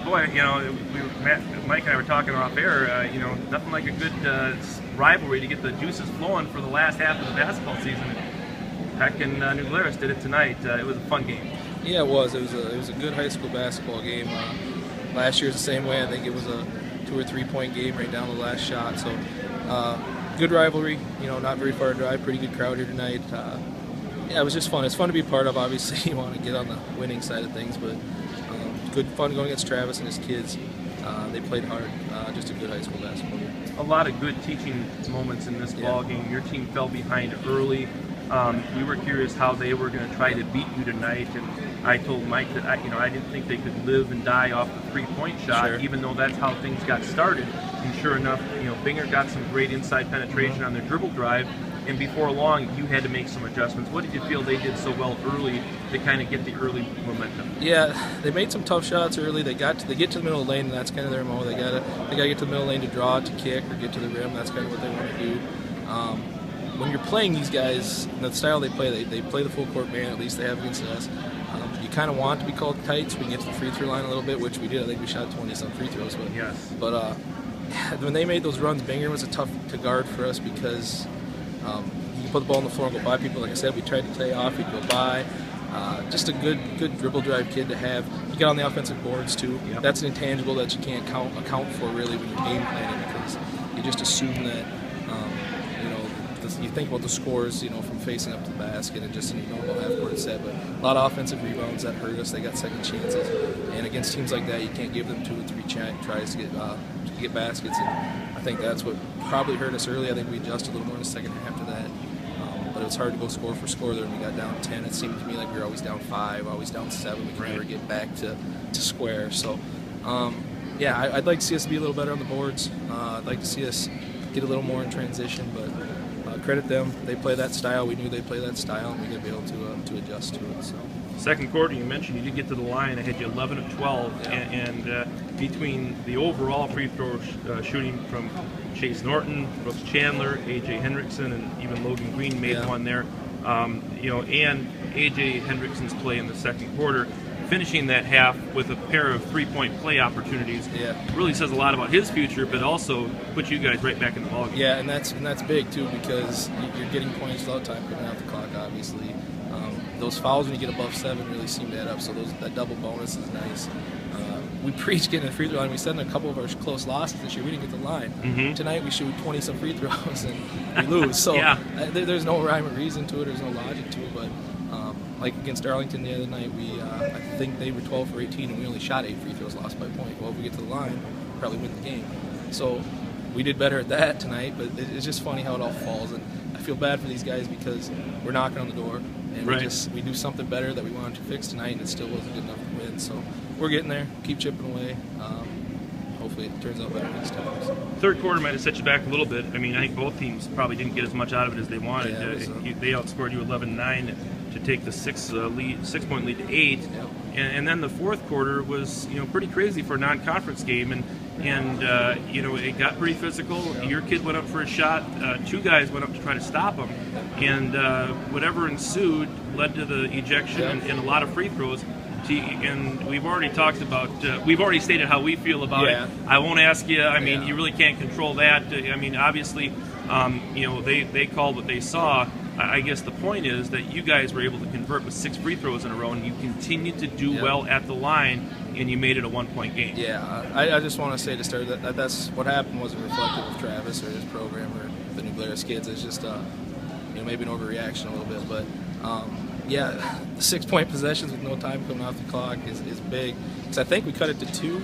Boy, Mike and I were talking off air. Nothing like a good rivalry to get the juices flowing for the last half of the basketball season. Peck and New Glarus did it tonight. It was a fun game. Yeah, it was. It was a good high school basketball game. Last year's the same way. I think it was a 2 or 3 point game right down the last shot. So good rivalry. Not very far to drive. Pretty good crowd here tonight. Yeah, it was just fun. It's fun to be part of. Obviously, you want to get on the winning side of things, but good fun going against Travis and his kids. They played hard. Just a good high school basketball game. A lot of good teaching moments in this ball game. Your team fell behind early. We were curious how they were going to try to beat you tonight, and I told Mike that I didn't think they could live and die off the three-point shot, even though that's how things got started. And sure enough, Binger got some great inside penetration on their dribble drive, and before long, you had to make some adjustments. What did you feel they did so well early to kind of get the early momentum? Yeah, they made some tough shots early. They get to the middle of the lane, and that's kind of their MO. They gotta get to the middle of the lane to draw, to kick, or get to the rim. That's kind of what they want to do. When you're playing these guys, the style they play the full court man. At least they have against us. You kind of want to be called tight so we can get to the free throw line a little bit, which we did. I think we shot 20-some free throws. But when they made those runs, Binger was a tough to guard for us because you put the ball on the floor and go by people. Like I said, we tried to play off, he'd go by. Just a good dribble drive kid to have. You get on the offensive boards too. Yep. That's an intangible that you can't account for really when you're game planning, because you just assume that you think about the scores, from facing up to the basket and just in a normal half-court set. But a lot of offensive rebounds that hurt us. They got second chances, and against teams like that, you can't give them 2 or 3 tries to get baskets. And I think that's what probably hurt us early. I think we adjusted a little more in the second half to that. But it was hard to go score for score there when we got down 10. It seemed to me like we were always down 5, always down 7. We could never get back to square. So, I'd like to see us be a little better on the boards. I'd like to see us get a little more in transition, but credit them. They play that style. We knew they'd play that style, and we got to be able to adjust to it. So. Second quarter, you mentioned you did get to the line. I had you 11 of 12, and between the overall free throw shooting from Chase Norton, Brooks Chandler, A.J. Hendrickson, and even Logan Green made one there, and A.J. Hendrickson's play in the second quarter, finishing that half with a pair of three-point play opportunities, really says a lot about his future, but also puts you guys right back in the ballgame. Yeah, and that's big too, because you're getting points without time coming out the clock. Obviously, those fouls when you get above 7 really seem to add up. So that double bonus is nice. We preach getting a free throw line. We said in a couple of our close losses this year we didn't get the line. Tonight we shoot 20-some free throws and we lose. So there's no rhyme or reason to it. There's no logic to it, but. Like against Arlington the other night, I think they were 12 for 18 and we only shot 8 free throws, lost by a point. Well, if we get to the line, we'll probably win the game. So we did better at that tonight, but it's just funny how it all falls. And I feel bad for these guys because we're knocking on the door, and we do something better that we wanted to fix tonight, and it still wasn't good enough to win. So we're getting there, keep chipping away. Hopefully it turns out better next time. Third quarter might have set you back a little bit. I mean, I think both teams probably didn't get as much out of it as they wanted. They outscored you 11-9 to take the 6-point lead to 8. And then the fourth quarter was pretty crazy for a non-conference game, and it got pretty physical. Your kid went up for a shot. 2 guys went up to try to stop him, and whatever ensued led to the ejection and a lot of free throws. And we've already talked about, we've already stated how we feel about it. I won't ask you. I mean, you really can't control that. I mean, obviously, they called what they saw. I guess the point is that you guys were able to convert with 6 free throws in a row, and you continued to do well at the line, and you made it a 1-point game. Yeah, I just want to say to start that's what happened wasn't reflective of Travis or his program or the New Glarus kids. It's just maybe an overreaction a little bit, but. The 6-point possessions with no time coming off the clock is big. Because I think we cut it to 2,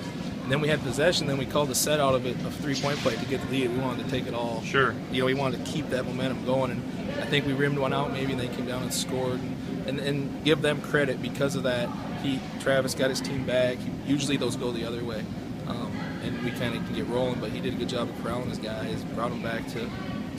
and then we had possession, then we called the set out of it, of 3-point play to get the lead. We wanted to take it all. Sure. We wanted to keep that momentum going, and I think we rimmed one out maybe, and they came down and scored. And give them credit because of that. Travis got his team back. Usually those go the other way. And we kind of can get rolling, but he did a good job of corralling his guys, brought them back to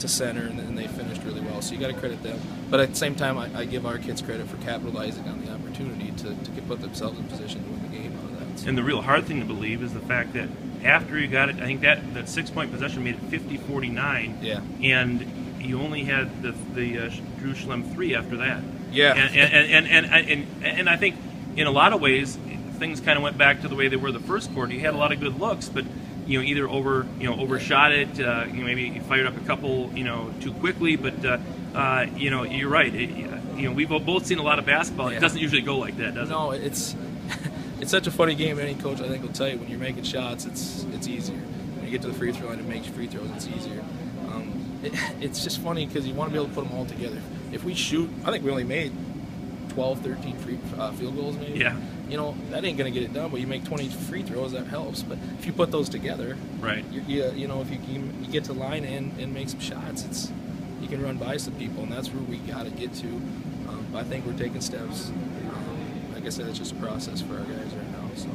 center, and then they finished really well. So you got to credit them. But at the same time, I give our kids credit for capitalizing on the opportunity to put themselves in position to win the game out of that. And the real hard thing to believe is the fact that after you got it, I think that 6-point possession made it 50-49. Yeah. And you only had the Jerusalem 3 after that. Yeah. And I think in a lot of ways, things kind of went back to the way they were the first quarter. You had a lot of good looks, but either overshot it, maybe you fired up a couple, too quickly. But you're right. We've both seen a lot of basketball. Yeah. It doesn't usually go like that, does it? No, it's such a funny game. Any coach, I think, will tell you when you're making shots, it's easier. When you get to the free throw line and make free throws, it's easier. It's just funny because you want to be able to put them all together. If we shoot, I think we only made 12, 13 field goals maybe. Yeah. That ain't going to get it done, but you make 20 free throws, that helps. But if you put those together, right? If you get to line and make some shots, you can run by some people, and that's where we got to get to. I think we're taking steps. Like I said, it's just a process for our guys right now. So.